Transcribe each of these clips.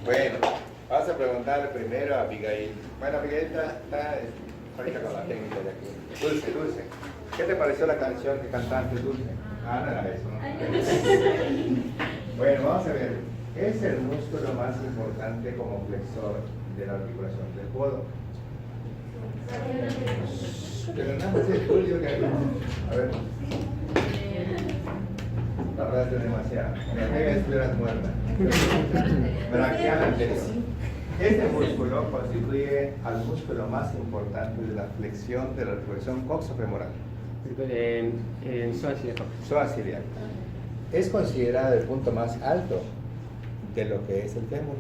Bueno, vamos a preguntarle primero a Abigail. Bueno, Abigail está ahorita con la técnica de aquí. Dulce, Dulce. ¿Qué te pareció la canción que cantaste, Dulce? Ah, no era eso, ¿no? Bueno, vamos a ver. Es el músculo más importante como flexor de la articulación del codo. Pero nada más es tuyo que hay. A ver. Tardaste demasiado. Me pega estuvieras muerta. Braquial anterior. Este músculo constituye al músculo más importante de la flexión de la articulación coxofemoral. En psoas Psoas ilíaca. Es considerado el punto más alto de lo que es el fémur.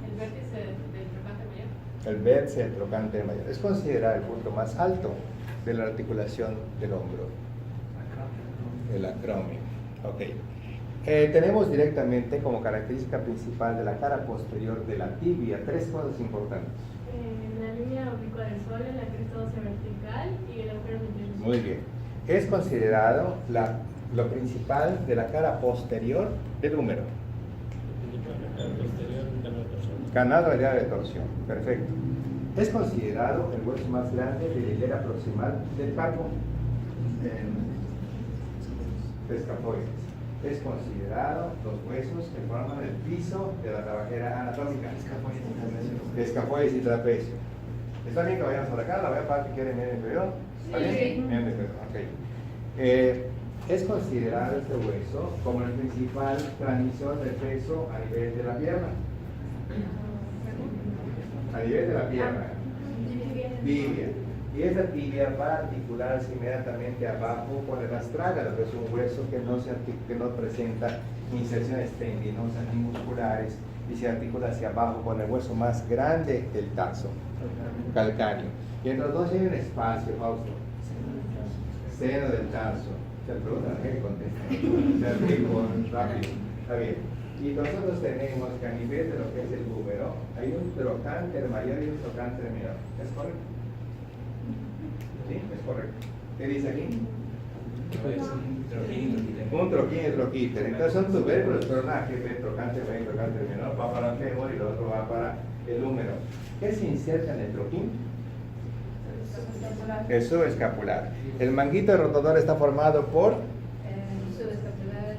El vértice del trocánter mayor. El vértice del trocánter mayor. Es considerado el punto más alto de la articulación del hombro. El acromio. Ok. Tenemos directamente como característica principal de la cara posterior de la tibia tres cosas importantes. La línea oblicua del sol, la cresta ósea vertical y el agujero ventrículo. Muy bien. Es considerado lo principal de la cara posterior del húmero. Canal radial de torsión. Perfecto. Es considerado el hueso más grande de la hilera proximal del carpo. Escafoides. Es considerado los huesos que forman el piso de la trabajera anatómica. Escafoides y trapecio. ¿Está bien que vayamos por acá? La voy a parar que quiere medio inferior. ¿Está bien? Sí. Medio inferior, ok. Es considerado este hueso como el principal transmisor de peso a nivel de la pierna. A nivel de la pierna. Tibia. Y esa tibia va a articularse inmediatamente abajo con el astrágalo, que es un hueso que no presenta inserciones tendinosas ni musculares y se articula hacia abajo con el hueso más grande del tarso, calcáneo. Y entre los dos hay un espacio, Fausto. Seno del tarso. Se pregunta, ¿qué contesta? Se rico, rápido. Está bien. Y nosotros tenemos que a nivel de lo que es el húmero, hay un trocánter mayor y un trocánter menor. ¿Es correcto? Sí, es correcto. ¿Qué dice aquí? Un troquín y troquíter. Entonces son tubérculos, pero nada, que el trocánter mayor y trocánter menor va para el fémur y lo otro va para el húmero. ¿Qué se inserta en el troquín? El subescapular. El manguito rotador está formado por Subescapular,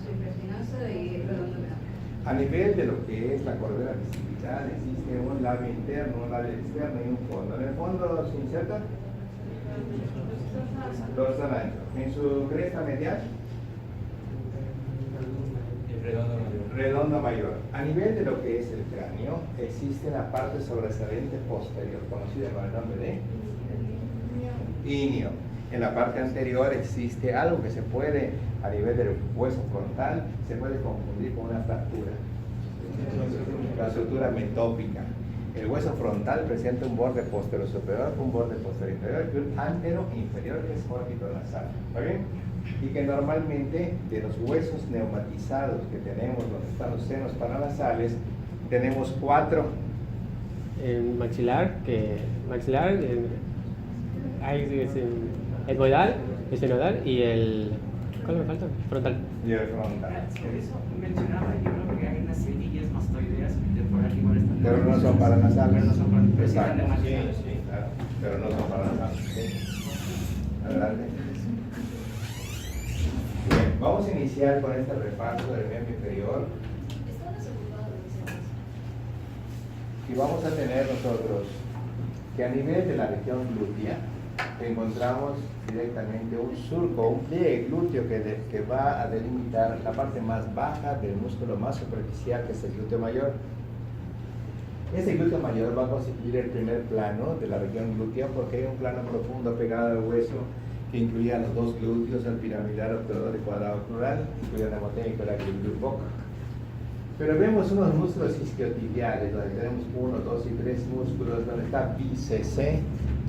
supraespinoso y redondo menor. a nivel de lo que es la cordera bicipital existe un labio interno, un labio externo y un fondo. En el fondo se inserta dorsal ancho. En su cresta medial redondo mayor. A nivel de lo que es el cráneo existe la parte sobresaliente posterior conocida con el nombre de inio. En la parte anterior existe algo que se puede, a nivel del hueso frontal, se puede confundir con una fractura. La sutura metópica. El hueso frontal presenta un borde posterior superior, un borde posterior inferior y un antero inferior que es órbito nasal. ¿Está bien? Y que normalmente de los huesos neumatizados que tenemos, donde están los senos paranasales, tenemos 4. El maxilar, ahí es el etmoidal, el senodal y el. ¿Cuál me falta? Frontal. Y el frontal. Eso mencionaba, yo creo que hay unas semillas mastoideas que por aquí molestan. Pero no son paranasales. Pero no son paranasales. Exacto. Sí, sí, claro. Pero no son paranasales. Sí. Adelante. Bien, vamos a iniciar con este repaso del miembro inferior. Y vamos a tener nosotros que a nivel de la región glútea encontramos directamente un surco, un pliegue glúteo que va a delimitar la parte más baja del músculo más superficial, que es el glúteo mayor. Este glúteo mayor va a constituir el primer plano de la región glútea porque hay un plano profundo pegado al hueso que incluía los dos glúteos, el piramidal, obturador y cuadrado plural, incluía la hemotémica y la glúteo. Pero vemos unos músculos isquiotibiales, donde tenemos 1, 2 y 3 músculos, donde está bíceps,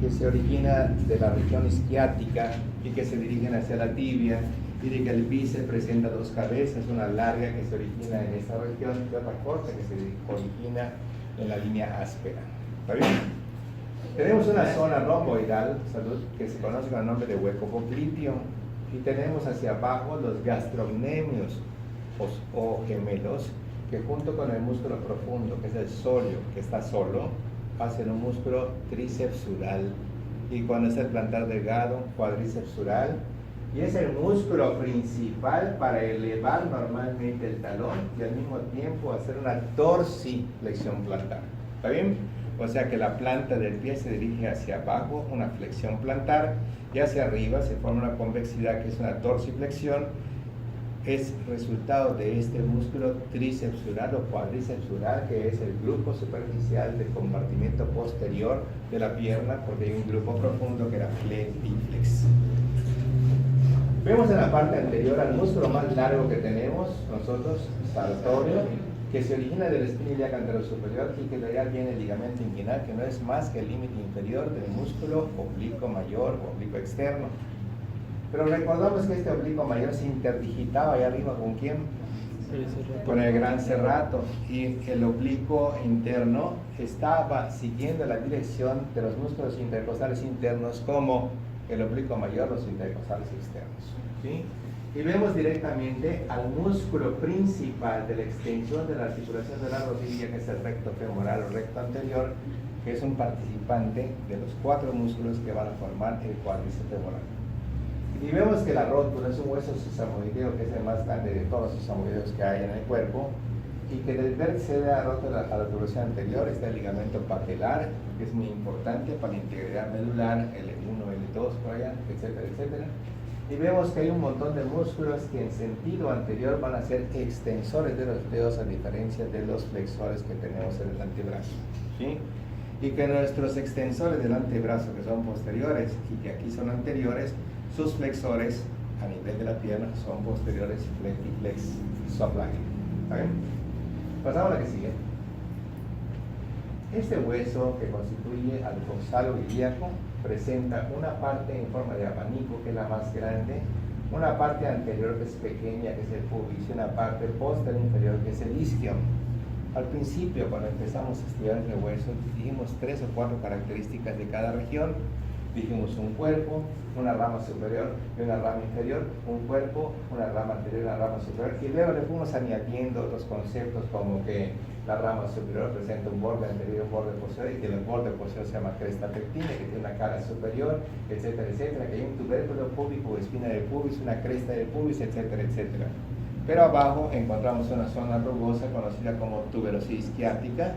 que se origina de la región isquiática y que se dirigen hacia la tibia, y de que el bíceps presenta 2 cabezas, una larga que se origina en esta región y otra corta que se origina en la línea áspera. ¿Está bien? Tenemos una zona romboidal, salud, que se conoce con el nombre de hueco popliteo, y tenemos hacia abajo los gastrocnemios, o gemelos, que junto con el músculo profundo, que es el sóleo, que está solo, hacen un músculo tricepsural. Y cuando es el plantar delgado, cuadricepsural. Y es el músculo principal para elevar normalmente el talón y al mismo tiempo hacer una dorsiflexión plantar. ¿Está bien? O sea que la planta del pie se dirige hacia abajo, una flexión plantar, y hacia arriba se forma una convexidad que es una dorsiflexión. Es resultado de este músculo tricepsural o cuadricepsural, que es el grupo superficial del compartimento posterior de la pierna, porque hay un grupo profundo que era flex. Vemos en la parte anterior al músculo más largo que tenemos nosotros, sartorio, que se origina del espina ilíaca anterosuperior y que de allá viene el ligamento inguinal, que no es más que el límite inferior del músculo oblicuo mayor o oblicuo externo. Pero recordamos que este oblicuo mayor se interdigitaba allá arriba ¿con quién? Con el gran serrato, y el oblicuo interno estaba siguiendo la dirección de los músculos intercostales internos como el oblicuo mayor, los intercostales externos. ¿Sí? Y vemos directamente al músculo principal de la extensión de la articulación de la rodilla, que es el recto femoral o recto anterior, que es un participante de los 4 músculos que van a formar el cuádriceps femoral. Y vemos que la rótula es un hueso sesamoideo, que es el más grande de todos los sesamoideos que hay en el cuerpo, y que del vértice de la rótula a la articulación anterior está el ligamento papelar, que es muy importante para la integridad medular, L1, L2, por allá, etcétera, etcétera. Y vemos que hay un montón de músculos que en sentido anterior van a ser extensores de los dedos, a diferencia de los flexores que tenemos en el antebrazo. ¿Sí? Y que nuestros extensores del antebrazo, que son posteriores y que aquí son anteriores, sus flexores a nivel de la pierna son posteriores, flex subline. ¿Está bien? Pasamos a la que sigue. Este hueso que constituye al dorsal ilíaco presenta una parte en forma de abanico, que es la más grande, una parte anterior que es pequeña, que es el pubis, y una parte posterior inferior, que es el isquion. Al principio, cuando empezamos a estudiar el hueso, dijimos 3 o 4 características de cada región. Dijimos un cuerpo, una rama superior y una rama inferior, un cuerpo, una rama anterior y una rama superior, y luego le fuimos añadiendo otros conceptos como que la rama superior presenta un borde anterior y un borde posterior, y que el borde posterior se llama cresta pectina, que tiene una cara superior, etcétera, etcétera, que hay un tubérculo púbico, espina del pubis, una cresta del pubis, etcétera, etcétera. Pero abajo encontramos una zona rugosa conocida como tuberosis isquiática,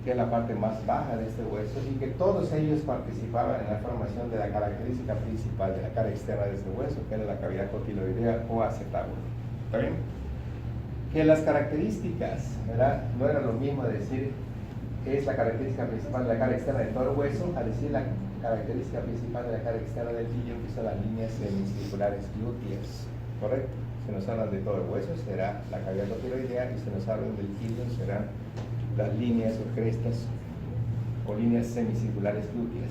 que es la parte más baja de este hueso, y que todos ellos participaban en la formación de la característica principal de la cara externa de este hueso, que era la cavidad cotiloidea o acetábulo. ¿Está bien? Que las características, ¿verdad? No era lo mismo decir es la característica principal de la cara externa de todo el hueso, a decir la característica principal de la cara externa del tibio, que son las líneas semicirculares glúteas. ¿Correcto? Si nos hablan de todo el hueso, será la cavidad cotiloidea, y si nos hablan del tibio, serán las líneas o crestas o líneas semicirculares glúteas.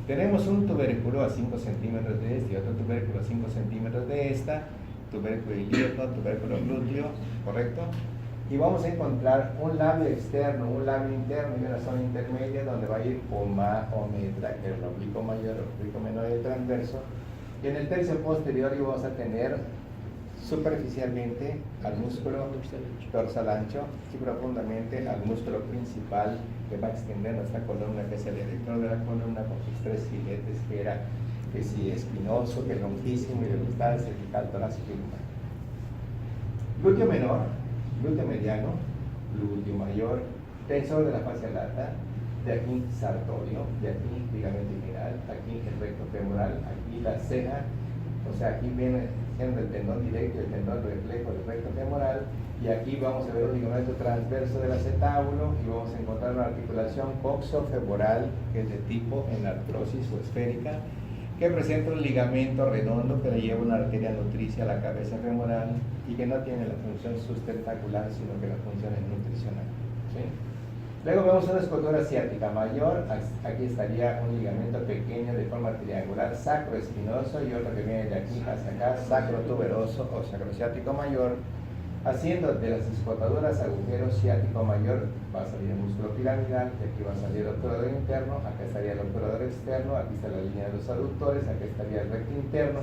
Tenemos un tubérculo a 5 centímetros de este y otro tubérculo a 5 centímetros de esta, tubérculo ilíaco, tubérculo glúteo, ¿correcto? Y vamos a encontrar un labio externo, un labio interno y una zona intermedia donde va a ir poma o metra, que es el oblicuo mayor, el oblicuo menor y el transverso. Y en el tercio posterior vamos a tener superficialmente al músculo dorsal ancho y profundamente al músculo principal, que va a extender nuestra columna, que es el erector de la columna, con sus 3 filetes, que era que si espinoso, que longuísimo y recostal, cervical, torácico y lumbar. Glúteo menor, glúteo mediano, glúteo mayor, tensor de la fascia lata, de aquí sartorio, de aquí ligamento inguinal, aquí el recto femoral, aquí la ceja, o sea, aquí viene siendo el tendón directo y el tendón reflejo del recto femoral, y aquí vamos a ver un ligamento transverso del acetábulo, y vamos a encontrar una articulación coxofemoral, que es de tipo en artrosis o esférica, que presenta un ligamento redondo que le lleva una arteria nutricia a la cabeza femoral y que no tiene la función sustentacular, sino que la función es nutricional. ¿Sí? Luego vemos una escultura ciática mayor. Aquí estaría un ligamento pequeño de forma triangular, sacroespinoso, y otro que viene de aquí hacia acá, sacrotuberoso o sacrociático mayor. Haciendo de las escotaduras agujero ciático mayor, va a salir el músculo piramidal, de aquí va a salir el obturador interno, acá estaría el obturador externo, aquí está la línea de los aductores, aquí estaría el recto interno,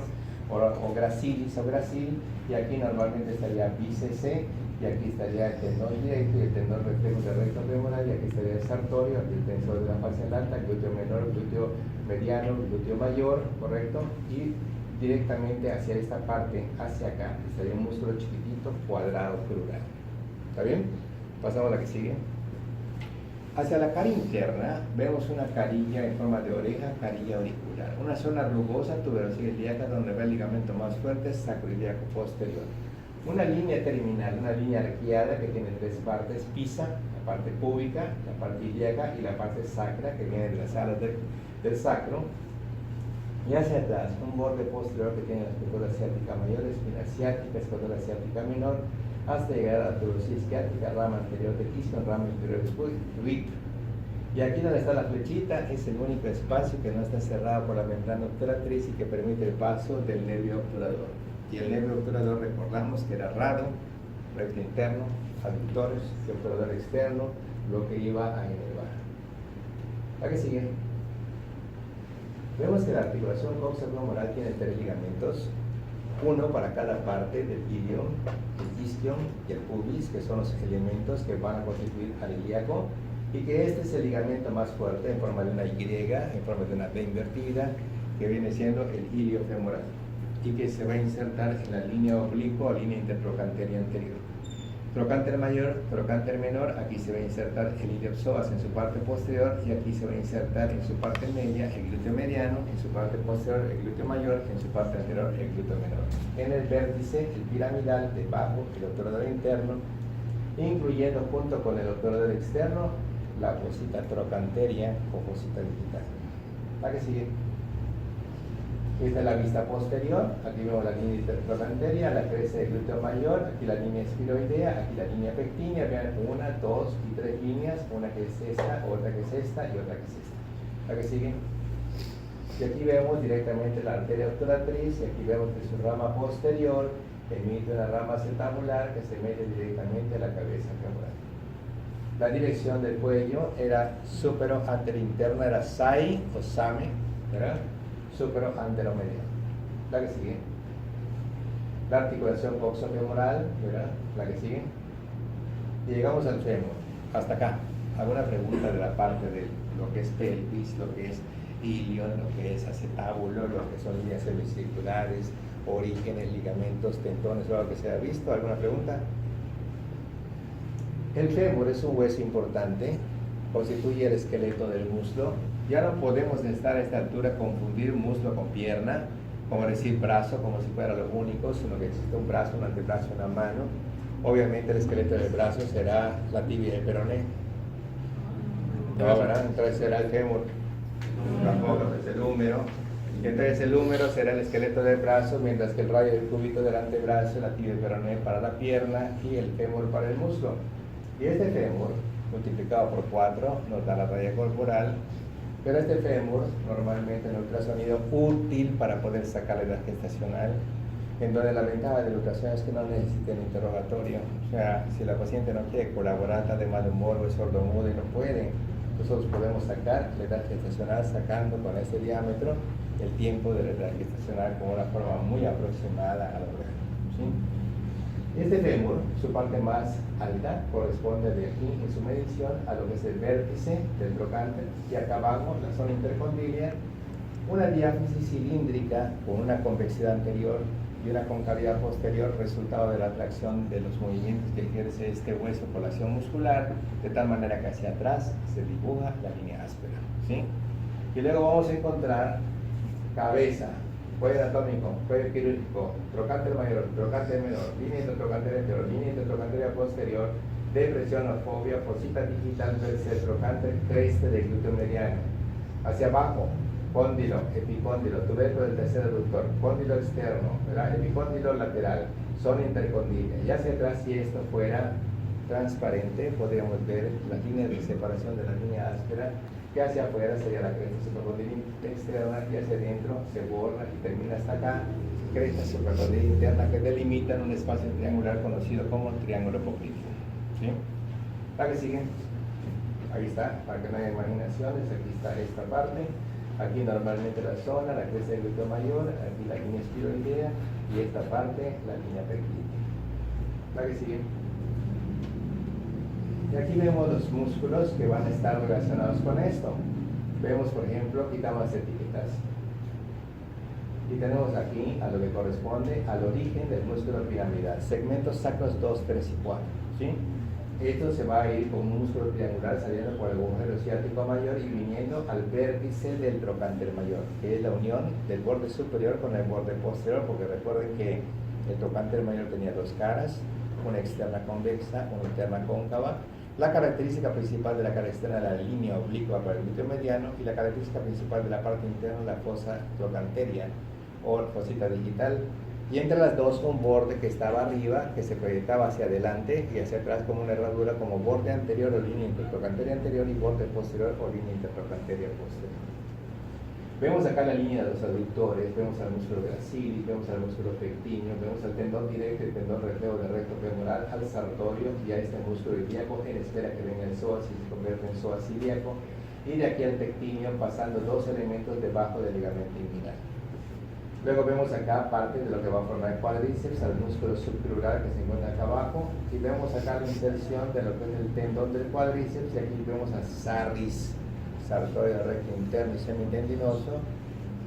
o gracilis o gracil, y aquí normalmente estaría bíceps, y aquí estaría el tendón directo y el tendón reflejo del recto femoral, y aquí estaría el sartorio, aquí el tensor de la fascia lata, glúteo menor, glúteo mediano, glúteo mayor, ¿correcto? Y directamente hacia esta parte, hacia acá, estaría un músculo chiquitito, cuadrado, crural. ¿Está bien? Pasamos a la que sigue. Hacia la cara interna vemos una carilla en forma de oreja, carilla auricular. Una zona rugosa, tuberosa ilíaca, donde va el ligamento más fuerte, sacroiliaco posterior. Una línea terminal, una línea arqueada que tiene tres partes: pisa, la parte púbica, la parte ilíaca y la parte sacra, que viene de las alas del sacro. Y hacia atrás, un borde posterior que tiene la escapular ciática mayor, espina ciática, escapular ciática menor, hasta llegar a la tuberosidad isquiática, rama anterior de isquion, rama inferior de fluido. Y aquí donde está la flechita es el único espacio que no está cerrado por la membrana obturatriz y que permite el paso del nervio obturador. Y el nervio obturador, recordamos que era rado, recto interno, aductores, y obturador externo, lo que iba a inervar. ¿A qué sigue? Vemos que la articulación coxofemoral tiene tres ligamentos, uno para cada parte del ilion, el isquion y el pubis, que son los elementos que van a constituir al ilíaco, y que este es el ligamento más fuerte en forma de una Y, en forma de una B invertida, que viene siendo el ilio femoral, y que se va a insertar en la línea oblicua o línea intertrocánter anterior. Trocánter mayor, trocánter menor, aquí se va a insertar el iliopsoas en su parte posterior, y aquí se va a insertar en su parte media el glúteo mediano, en su parte posterior el glúteo mayor, en su parte anterior el glúteo menor. En el vértice, el piramidal, debajo el obturador interno, incluyendo junto con el obturador externo la fosita trocanteria o fosita digital. ¿La que sigue? Esta es la vista posterior, aquí vemos la línea intertrocanteria, la cresta del glúteo mayor, aquí la línea esfiroidea, aquí la línea pectínea, vean, 1, 2 y 3 líneas, una que es esta, otra que es esta y otra que es esta. ¿La que sigue? Y aquí vemos directamente la arteria obturatriz, y aquí vemos que su rama posterior emite una rama acetabular que se mete directamente a la cabeza femoral. La dirección del cuello era supero anterointerno, era SAI o SAME, ¿verdad? Supero anteromediano. La que sigue. La articulación coxofemoral, ¿verdad? La que sigue. Y llegamos al fémur. Hasta acá. ¿Alguna pregunta de la parte de lo que es pelvis, lo que es ilion, lo que es acetábulo, lo que son líneas semicirculares, orígenes, ligamentos, tendones, o algo que se ha visto? ¿Alguna pregunta? El fémur es un hueso importante, constituye el esqueleto del muslo. Ya no podemos estar a esta altura confundir muslo con pierna, como decir brazo, como si fuera lo único, sino que existe un brazo, un antebrazo, una mano. Obviamente el esqueleto del brazo será la tibia y el peroné. No, ¿verdad? Entonces será el fémur. Tampoco es el húmero. Y entonces el húmero será el esqueleto del brazo, mientras que el radio del cúbito del antebrazo, la tibia y el peroné para la pierna y el fémur para el muslo. Y este fémur, multiplicado por 4, nos da la raya corporal. Pero este fémur, normalmente en el ultrasonido, útil para poder sacar la edad gestacional, en donde la ventaja de la ultrasonido es que no necesita un interrogatorio. O sea, si la paciente no quiere colaborar, está de mal humor o es sordomuda y no puede, nosotros podemos sacar la edad gestacional sacando con este diámetro el tiempo de la edad gestacional como una forma muy aproximada al órgano, ¿sí? Este fémur, su parte más alta, corresponde de aquí en su medición a lo que es el vértice del trocánter, y acá abajo la zona intercondilia, una diáfisis cilíndrica con una convexidad anterior y una concavidad posterior, resultado de la atracción de los movimientos que ejerce este hueso por la acción muscular, de tal manera que hacia atrás se dibuja la línea áspera, ¿sí? Y luego vamos a encontrar cabeza, cuello anatómico, cuello quirúrgico, trocánter mayor, trocánter menor, línea intertrocánter anterior, línea intertrocánter posterior, depresión o fobia, fosita digital, vértice trocánter, cresta del glúteo mediano. Hacia abajo, cóndilo, epicóndilo, tubérculo del tercer aductor, cóndilo externo, ¿verdad? Epicóndilo lateral, zona intercondilia. Y hacia atrás, si esto fuera transparente, podríamos ver las líneas de separación de la línea áspera, que hacia afuera sería la cresta supracondiliar externa, y hacia adentro se borra y termina hasta acá, cresta supracondiliar interna, que delimitan un espacio triangular conocido como triángulo popliteo, ¿sí? ¿La que sigue? Ahí está, para que no haya imaginaciones, aquí está esta parte. Aquí normalmente la zona, la cresta del glúteo mayor, aquí la línea espiroidea y esta parte, la línea perclínea. ¿La que sigue? Y aquí vemos los músculos que van a estar relacionados con esto. Vemos, por ejemplo, quitamos etiquetas. Y tenemos aquí a lo que corresponde al origen del músculo piramidal. Segmentos sacros 2, 3 y 4. ¿Sí? Esto se va a ir con un músculo triangular saliendo por el agujero ciático mayor y viniendo al vértice del trocánter mayor, que es la unión del borde superior con el borde posterior, porque recuerden que el trocánter mayor tenía dos caras, una externa convexa, una interna cóncava. La característica principal de la cara externa es la línea oblicua para el glúteo mediano y la característica principal de la parte interna es la fosa trochanteria o fosita digital. Y entre las dos un borde que estaba arriba, que se proyectaba hacia adelante y hacia atrás como una herradura, como borde anterior o línea intertrochanteria anterior y borde posterior o línea intertrochanteria posterior. Vemos acá la línea de los aductores, vemos al músculo gracilis, vemos al músculo pectíneo, vemos al tendón directo y el tendón reflejo del recto femoral, al sartorio y a este músculo ilíaco en espera que venga el psoas y se convierte en psoas ilíaco, y de aquí al pectíneo pasando dos elementos debajo del ligamento inguinal. Luego vemos acá parte de lo que va a formar el cuádriceps, al músculo subcrural que se encuentra acá abajo, y vemos acá la inserción de lo que es el tendón del cuádriceps, y aquí vemos a sarris, sartorio recto interno y semitendinoso,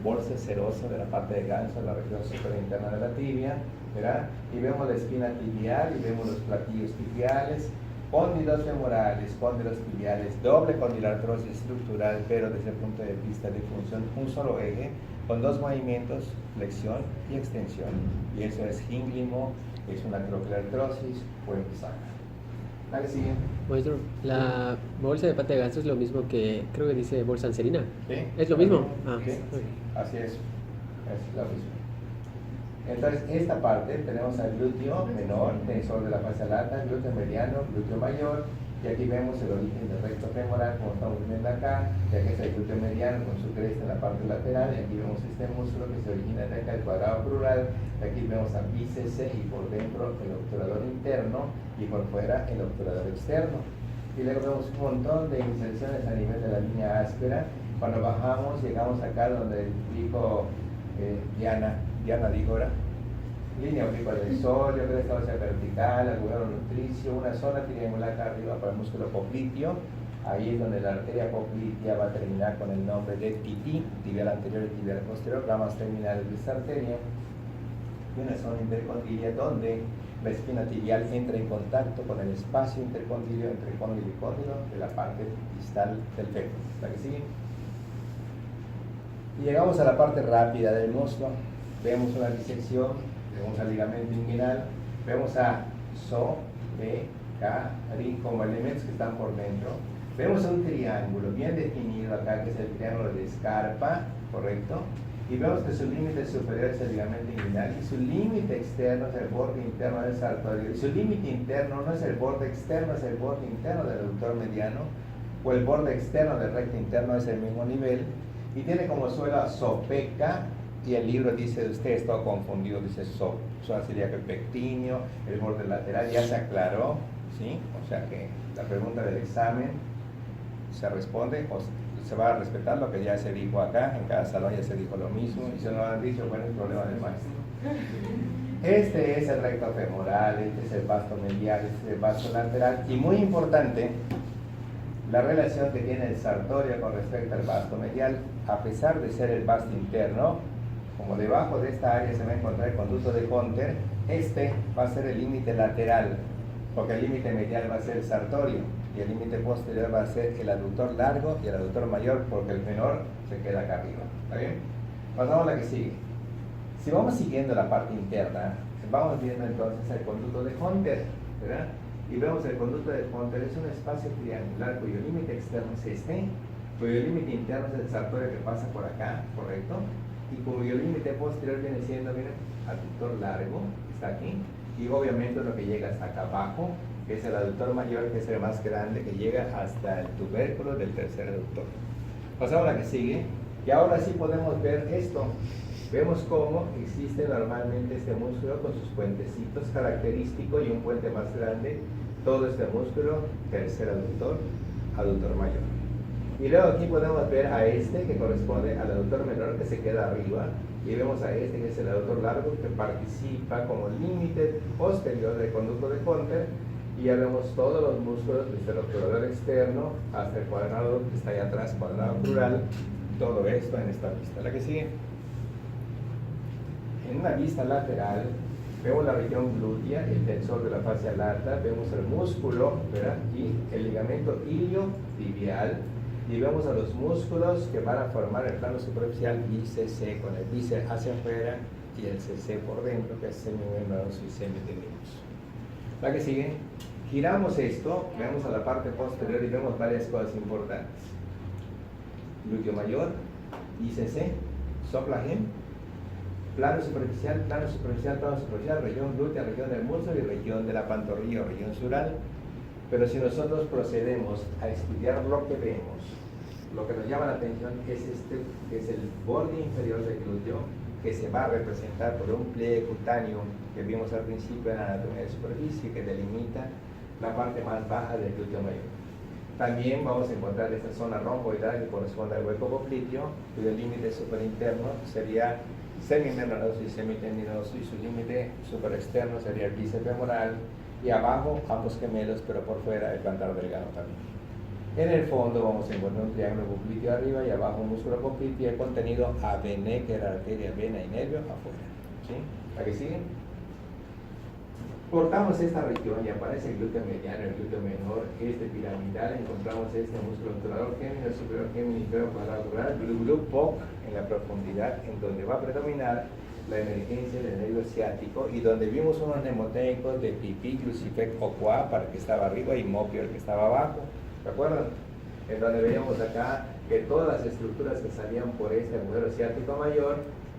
bolsa serosa de la parte de ganso, la región superinterna de la tibia, ¿verdad? Y vemos la espina tibial y vemos los platillos tibiales, cóndilos femorales, cóndilos tibiales, doble condilartrosis estructural, pero desde el punto de vista de función, un solo eje, con dos movimientos, flexión y extensión. Y eso es gínglimo, es una troquilartrosis o sacra. ¿La que sigue? Maestro, la bolsa de pata de ganso es lo mismo que, creo que dice bolsa anserina. ¿Sí? ¿Es lo mismo? Ah, Sí, así es lo mismo. Entonces, esta parte tenemos al glúteo menor, tensor de la fascia lata, glúteo mediano, glúteo mayor, y aquí vemos el origen del recto femoral, como estamos viendo acá, y aquí está el glúteo mediano con su cresta en la parte lateral, y aquí vemos este músculo que se origina de acá, el cuadrado crural, y aquí vemos a bíceps y por dentro el obturador interno, y por fuera el obturador externo. Y luego vemos un montón de inserciones a nivel de la línea áspera. Cuando bajamos, llegamos acá donde dijo Diana dijo ahora, línea oblicua del sóleo, cresta ósea vertical, agujero nutricio, una zona triangular acá arriba para el músculo popliteo. Ahí es donde la arteria poplitea va a terminar con el nombre de tití, tibial anterior y tibial posterior, ramas terminales de esta arteria. Y una zona intercondilia donde la espina tibial entra en contacto con el espacio intercondilio entre cóndilo y cóndilo de la parte distal del fémur. ¿La que sigue? Y llegamos a la parte rápida del muslo. Vemos una disección, vemos al ligamento inguinal, vemos a pso, B, K, ri como elementos que están por dentro. Vemos un triángulo bien definido acá, que es el triángulo de Scarpa, ¿correcto? Y vemos que su límite superior es el ligamento inguinal y su límite externo es el borde interno del sartorio. Y su límite interno no es el borde externo, es el borde interno del aductor mediano, o el borde externo del recto interno es el mismo nivel, y tiene como suelo a sopeca. Y el libro dice, usted está todo confundido, dice so sería que el pectíneo, el borde lateral, ya se aclaró, ¿sí? O sea que la pregunta del examen se responde o se va a respetar lo que ya se dijo acá, en cada salón ya se dijo lo mismo, y si no lo han dicho, bueno, es problema del maestro. Este es el recto femoral, este es el vasto medial, este es el vasto lateral, y muy importante, la relación que tiene el sartorio con respecto al vasto medial, a pesar de ser el vasto interno, como debajo de esta área se va a encontrar el conducto de Hunter, este va a ser el límite lateral, porque el límite medial va a ser el sartorio, y el límite posterior va a ser el aductor largo y el aductor mayor, porque el menor se queda acá arriba. ¿Está bien? Pasamos a la que sigue. Si vamos siguiendo la parte interna, vamos viendo entonces el conducto de Hunter, ¿verdad? Y vemos el conducto de Hunter es un espacio triangular cuyo límite externo es este, cuyo límite interno es el sartorio que pasa por acá, ¿correcto? Y cuyo límite posterior viene siendo, miren, aductor largo, está aquí, y obviamente lo que llega hasta acá abajo, que es el aductor mayor, que es el más grande, que llega hasta el tubérculo del tercer aductor. Pasamos a la que sigue, y ahora sí podemos ver esto. Vemos cómo existe normalmente este músculo con sus puentecitos característicos y un puente más grande, todo este músculo, tercer aductor, aductor mayor. Y luego aquí podemos ver a este que corresponde al aductor menor que se queda arriba. Y vemos a este que es el aductor largo que participa como límite posterior del conducto de Hunter. Y ya vemos todos los músculos desde el obturador externo hasta el cuadrado que está ahí atrás, cuadrado crural. Todo esto en esta vista. La que sigue. En una vista lateral vemos la región glútea, el tensor de la fascia lata, vemos el músculo, ¿verdad? Y el ligamento iliotibial, y vemos a los músculos que van a formar el plano superficial ICC, con el bíceps hacia afuera y el CC por dentro, que es semimembranoso y semitendinoso. La que sigue, giramos esto, vemos a la parte posterior y vemos varias cosas importantes. Glúteo mayor, ICC, soplagem, plano superficial, plano superficial, plano superficial, región glútea, región del muslo y región de la pantorrilla o región sural. Pero si nosotros procedemos a estudiar lo que vemos, lo que nos llama la atención es este, que es el borde inferior del glúteo, que se va a representar por un pliegue cutáneo que vimos al principio en la anatomía de superficie, que delimita la parte más baja del glúteo mayor. También vamos a encontrar esta zona romboidal que corresponde al hueco popliteo, cuyo límite superinterno sería semimembranoso y semitendinoso, y su límite superexterno sería el bíceps femoral, y abajo ambos gemelos, pero por fuera el plantar delgado también. En el fondo vamos a encontrar un triángulo popliteo arriba y abajo un músculo popliteo y el contenido AVN, que era arteria, vena y nervio, afuera. ¿Sí? ¿La que sigue? Cortamos esta región y aparece el glúteo mediano, el glúteo menor, este piramidal, encontramos este músculo obturador gémino, superior gémino, inferior cuadrado crural, glú POC en la profundidad, en donde va a predominar la emergencia del nervio ciático y donde vimos unos mnemotécnicos de pipí, Lucifec o Qua para el que estaba arriba y Mopio el que estaba abajo, ¿se acuerdan? En donde veíamos acá que todas las estructuras que salían por este agujero ciático mayor,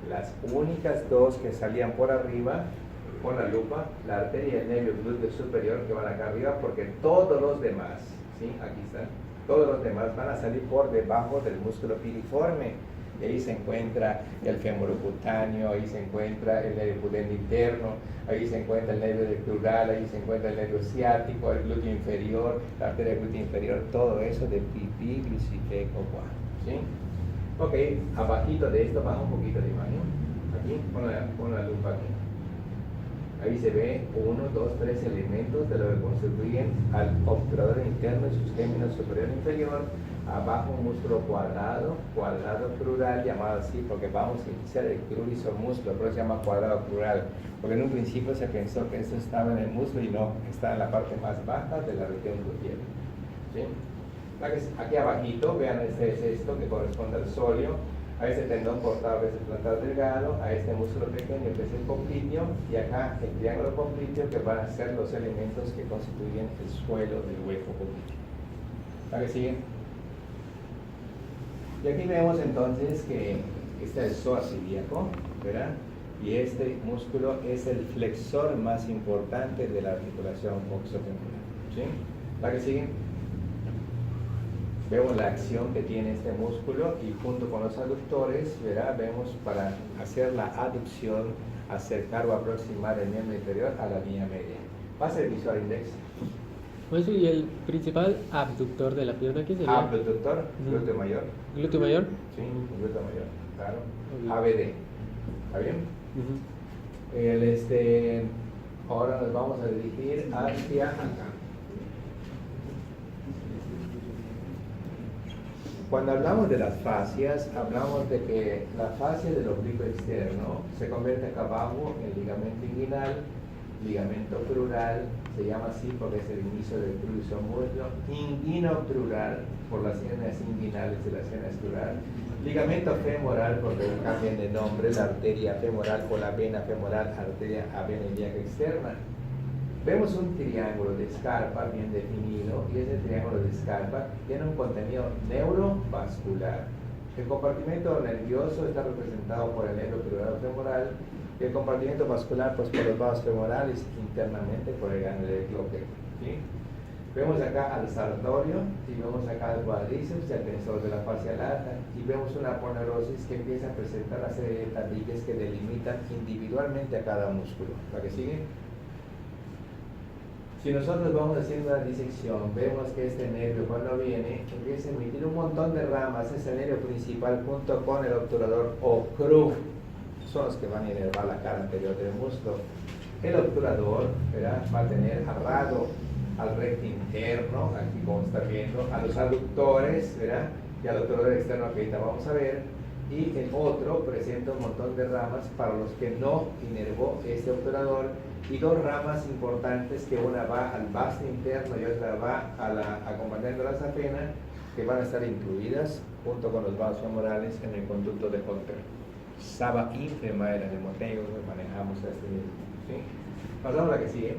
las únicas dos que salían por arriba, con la lupa, la arteria y el nervio glúteo superior que van acá arriba, porque todos los demás, ¿sí? Aquí están, todos los demás van a salir por debajo del músculo piriforme. Y ahí se encuentra el femorocutáneo, ahí se encuentra el nervio pudendo interno, ahí se encuentra el nervio crural, ahí se encuentra el nervio ciático, el glúteo inferior, la arteria glútea inferior, todo eso de pipí, glucifeco, ¿sí? Ok, abajito de esto, baja un poquito de imagen. Aquí, pon la lupa aquí. Ahí se ve 1, 2, 3 elementos de lo que constituyen al obturador interno y sus géminos superior e inferior. Abajo un músculo cuadrado crural, llamado así porque vamos a iniciar el crurisor músculo, pero se llama cuadrado crural, porque en un principio se pensó que esto estaba en el muslo y no, está en la parte más baja de la región gluteal. ¿Sí? Aquí abajito, vean, este es esto que corresponde al sóleo, a este tendón cortado, a este plantar delgado, a este músculo pequeño que es el popliteo, y acá el triángulo popliteo que van a ser los elementos que constituyen el suelo del hueco popliteo. ¿La que sigue? Y aquí vemos entonces que este es el psoas ilíaco, ¿verdad? Y este músculo es el flexor más importante de la articulación coxofemoral. ¿Sí? ¿La que sigue? Vemos la acción que tiene este músculo y junto con los aductores, ¿verdad? Vemos para hacer la aducción, acercar o aproximar el miembro inferior a la línea media. Pasa el visual index. Pues y el principal abductor de la pierna, ¿qué sería? Abductor, glúteo mayor. ¿Glúteo mayor? Sí, glúteo mayor, claro. Ok. ABD. ¿Está bien? Ahora nos vamos a dirigir hacia acá. Cuando hablamos de las fascias, hablamos de que la fascia del oblicuo externo se convierte acá abajo en ligamento inguinal, ligamento crural, se llama así porque es el inicio del crurisor muslo, inguinocrural por las venas inguinales de las venas crural, ligamento femoral porque cambian de nombre, la arteria femoral o la vena femoral, arteria avena ilíaca externa. Vemos un triángulo de Scarpa bien definido y ese triángulo de Scarpa tiene un contenido neurovascular. El compartimento nervioso está representado por el nervio crural femoral y el compartimento vascular pues, por los vasos femorales internamente por el ganglio de Cloquet. ¿Sí? Vemos acá al sartorio y vemos acá el cuádriceps y el tensor de la fascia lata y vemos una aponeurosis que empieza a presentar una serie de tabiques que delimitan individualmente a cada músculo. ¿La que sigue? Si nosotros vamos haciendo una disección, vemos que este nervio cuando viene empieza a emitir un montón de ramas, es el nervio principal junto con el obturador o CRU, son los que van a inervar la cara anterior del músculo. El obturador, ¿verdad?, va a tener agarrado al recto interno, aquí como está viendo, a los aductores, ¿verdad?, y al obturador externo que ahorita vamos a ver, y el otro presenta un montón de ramas para los que no inervó este obturador, y dos ramas importantes, que una va al vasto interno y otra va acompañando la safena, que van a estar incluidas junto con los vasos femorales en el conducto de Holter. Saba ínfima era el moteo que manejamos a este nivel, ¿sí? Pasamos a la que sigue.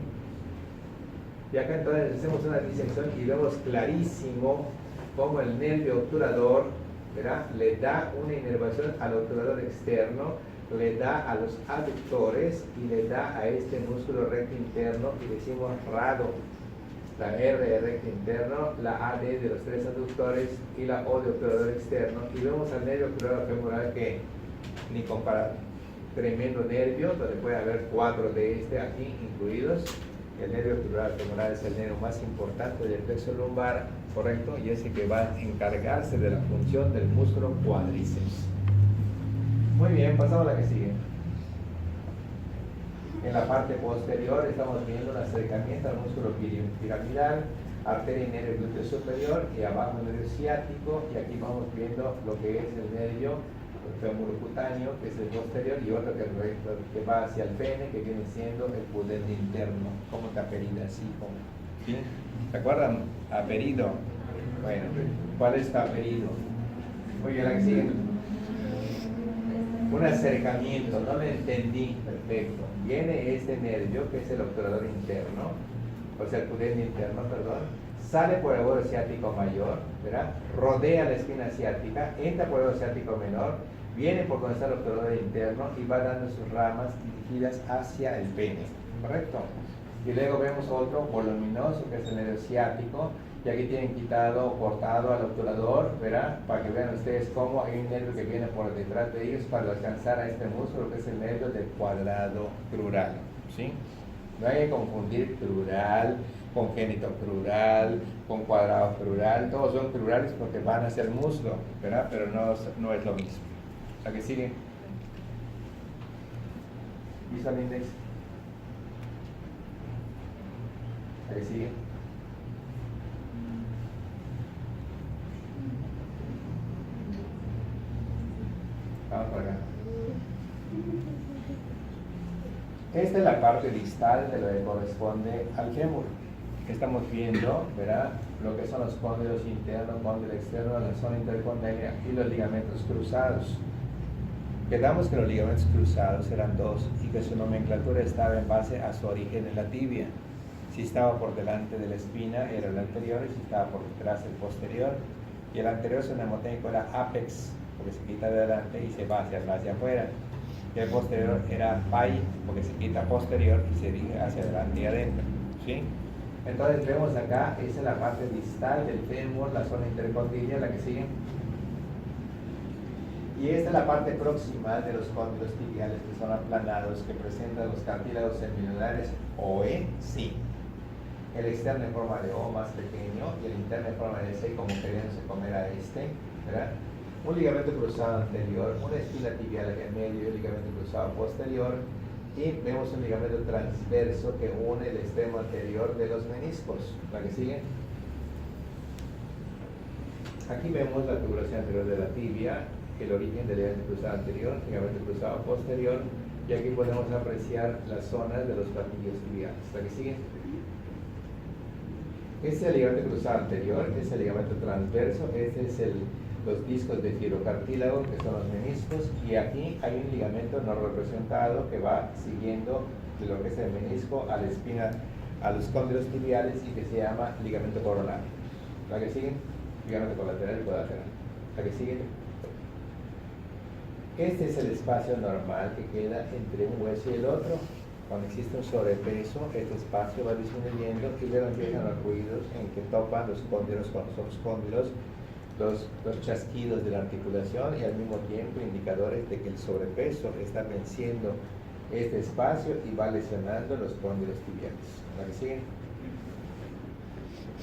Y acá entonces hacemos una disección y vemos clarísimo cómo el nervio obturador, ¿verdad?, le da una inervación al obturador externo, le da a los aductores y le da a este músculo recto interno, y decimos rado. La R de recto interno, la AD de los tres aductores y la O de obturador externo, y vemos al nervio obturador femoral que ni comparar. Tremendo nervio, donde puede haber 4 de este aquí incluidos. El nervio obturador femoral es el nervio más importante del plexo lumbar, correcto, y es el que va a encargarse de la función del músculo cuádriceps. Muy bien, pasamos a la que sigue. En la parte posterior estamos viendo un acercamiento al músculo piramidal, arteria y nervio glúteo superior, y abajo el nervio ciático, y aquí vamos viendo lo que es el nervio femorocutáneo, que es el posterior, y otro que va hacia el pene, que viene siendo el pudende interno, como taperida, así como. ¿Sí? ¿Se acuerdan? Aperido. Bueno, ¿cuál es taperido? Oye, la que sigue. Un acercamiento, no lo entendí perfecto. Viene este nervio, que es el obturador interno, o sea, el pudende interno, perdón, sale por el borde ciático mayor, ¿verdad?, rodea la espina ciática, entra por el borde ciático menor, viene por donde está el obturador interno y va dando sus ramas dirigidas hacia el pene, ¿correcto? Y luego vemos otro voluminoso, que es el nervio ciático, y aquí tienen quitado o cortado al obturador, ¿verdad?, para que vean ustedes cómo hay un nervio que viene por detrás de ellos para alcanzar a este músculo, que es el nervio del cuadrado crural, ¿sí? No hay que confundir crural, congénito crural, con cuadrado crural, todos son crurales porque van hacia el muslo, ¿verdad?, pero no es lo mismo. ¿La que sigue? Visual index. ¿La que sigue? Vamos para acá. Esta es la parte distal de lo que corresponde al fémur. Estamos viendo, ¿verdad?, lo que son los cóndilos internos, cóndilo externo, la zona intercondylea y los ligamentos cruzados. Quedamos que los ligamentos cruzados eran dos y que su nomenclatura estaba en base a su origen en la tibia. Si estaba por delante de la espina era el anterior, y si estaba por detrás el posterior. Y el anterior su mnemotécnico era apex, porque se quita de adelante y se va hacia afuera. Y el posterior era pai, porque se quita posterior y se dirige hacia adelante y adentro, ¿sí? Entonces vemos acá, esa es la parte distal del fémur, la zona intercondylea, la que sigue. Y esta es la parte proximal de los cóndilos tibiales, que son aplanados, que presentan los cartílagos semilunulares OE, sí. El externo en forma de O, más pequeño, y el interno en forma de C, como queriéndose comer a este, ¿verdad? Un ligamento cruzado anterior, una espina tibial en medio y un ligamento cruzado posterior, y vemos un ligamento transverso que une el extremo anterior de los meniscos. ¿La que sigue? Aquí vemos la tubulación anterior de la tibia, el origen del ligamento cruzado anterior, ligamento cruzado posterior, y aquí podemos apreciar las zonas de los platillos tibiales. ¿La que sigue? Este es el ligamento cruzado anterior, este es el ligamento transverso, este es los discos de fibrocartílago, que son los meniscos, y aquí hay un ligamento no representado que va siguiendo de lo que es el menisco a la espina, a los cóndilos tibiales, y que se llama ligamento coronario. ¿La que sigue? Ligamento colateral y colateral. ¿La que sigue? Este es el espacio normal que queda entre un hueso y el otro. Cuando existe un sobrepeso, este espacio va disminuyendo y luego empiezan los ruidos en que topan los cóndilos con los otros cóndilos, los chasquidos de la articulación, y al mismo tiempo indicadores de que el sobrepeso está venciendo este espacio y va lesionando los cóndilos tibiales. ¿La que sigue?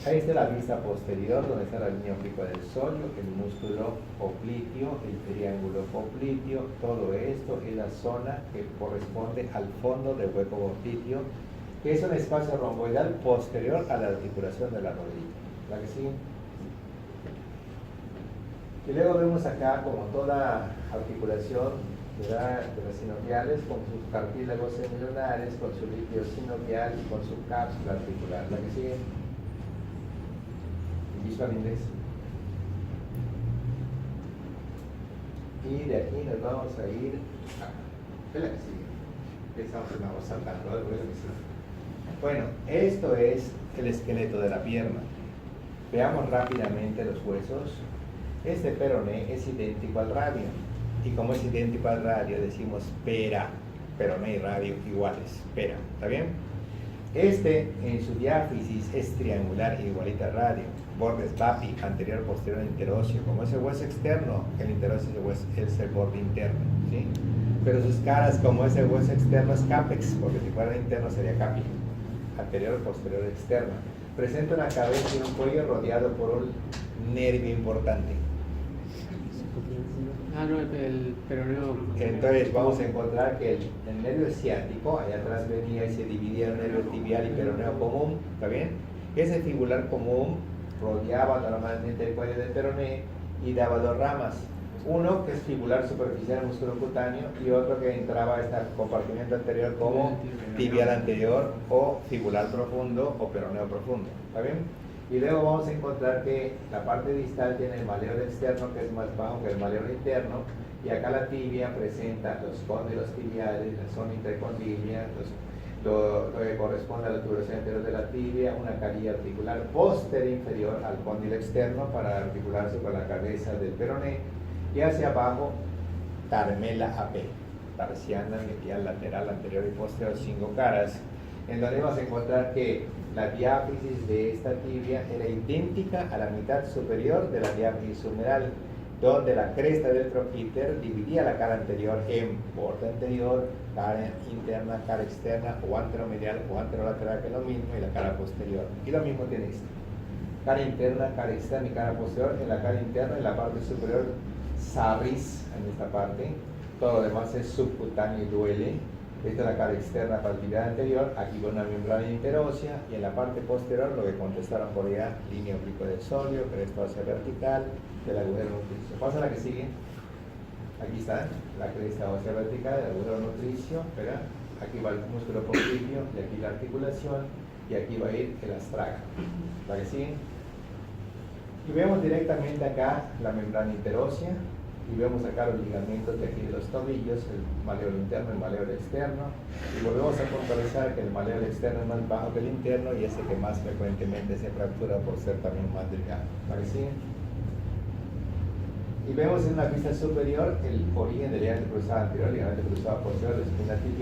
Ahí está la vista posterior, donde está la línea obliqua del sóleo, el músculo obliteo, el triángulo obliteo. Todo esto es la zona que corresponde al fondo del hueco obliteo, que es un espacio romboidal posterior a la articulación de la rodilla. ¿La que sí? Y luego vemos acá como toda articulación, ¿verdad?, de las sinoviales, con sus cartílagos semilunares, con su líquido sinovial y con su cápsula articular. ¿La que sigue? Visual index. Y de aquí nos vamos a ir a... ¿Qué es la que sigue? Vamos saltando, algo es la que sigue. Bueno, esto es el esqueleto de la pierna. Veamos rápidamente los huesos. Este peroné es idéntico al radio. Y como es idéntico al radio, decimos pera. Peroné y radio iguales. Pera. ¿Está bien? Este en su diáfisis es triangular igualito al radio. Bordes BAPI, anterior, posterior, interóseo. Como es el hueso externo, el interóseo es el borde interno, ¿sí? Pero sus caras, como es el hueso externo, es CAPEX, porque si fuera interno sería CAPI. Anterior, posterior, externo. Presenta una cabeza y un cuello rodeado por un nervio importante. No, el peroneo. Entonces vamos a encontrar que el nervio ciático, allá atrás venía y se dividía en nervio tibial y peroneo común, ¿está bien? Ese fibular común rodeaba normalmente el cuello del peroné y daba dos ramas. Uno que es fibular superficial musculocutáneo y otro que entraba a este compartimiento anterior como tibial anterior o fibular profundo o peroneo profundo, ¿está bien? Y luego vamos a encontrar que la parte distal tiene el malleolo externo, que es más bajo que el malleolo interno, y acá la tibia presenta los cóndilos tibiales, la zona intercondilia, lo que corresponde a la tubulación anterior de la tibia, una carilla articular posterior inferior al cóndilo externo para articularse con la cabeza del peroné, y hacia abajo tarmela AP, tarsiana, medial, lateral, anterior y posterior, 5 caras, en donde vamos a encontrar que la diáfisis de esta tibia era idéntica a la mitad superior de la diáfisis humeral, donde la cresta del troquíter dividía la cara anterior en borde anterior, cara interna, cara externa, o anteromedial o anterolateral, que es lo mismo, y la cara posterior. Y lo mismo tiene esto. Cara interna, cara externa y cara posterior. En la cara interna, en la parte superior, sarris en esta parte. Todo lo demás es subcutáneo y duele. Esta es la cara externa para el tibial anterior, aquí con una membrana interósea, y en la parte posterior lo que contestaron por allá, línea oblicua del sóleo, cresta ósea vertical, del agujero nutricio. Pasa a la que sigue. Aquí está la cresta ósea vertical, el agujero nutricio, ¿verdad? Aquí va el músculo popliteo, y aquí la articulación, y aquí va a ir el astraga. ¿La que sigue? Y vemos directamente acá la membrana interósea, y vemos acá los ligamentos de aquí de los tobillos, el malleolo interno, el malleolo externo, y volvemos a puntualizar que el malleolo externo es más bajo que el interno y es el que más frecuentemente se fractura por ser también más delgado. ¿Vale? ¿Sí? Y vemos en la vista superior el origen del ligamento cruzado anterior, ligamento cruzado posterior, la espina tibial.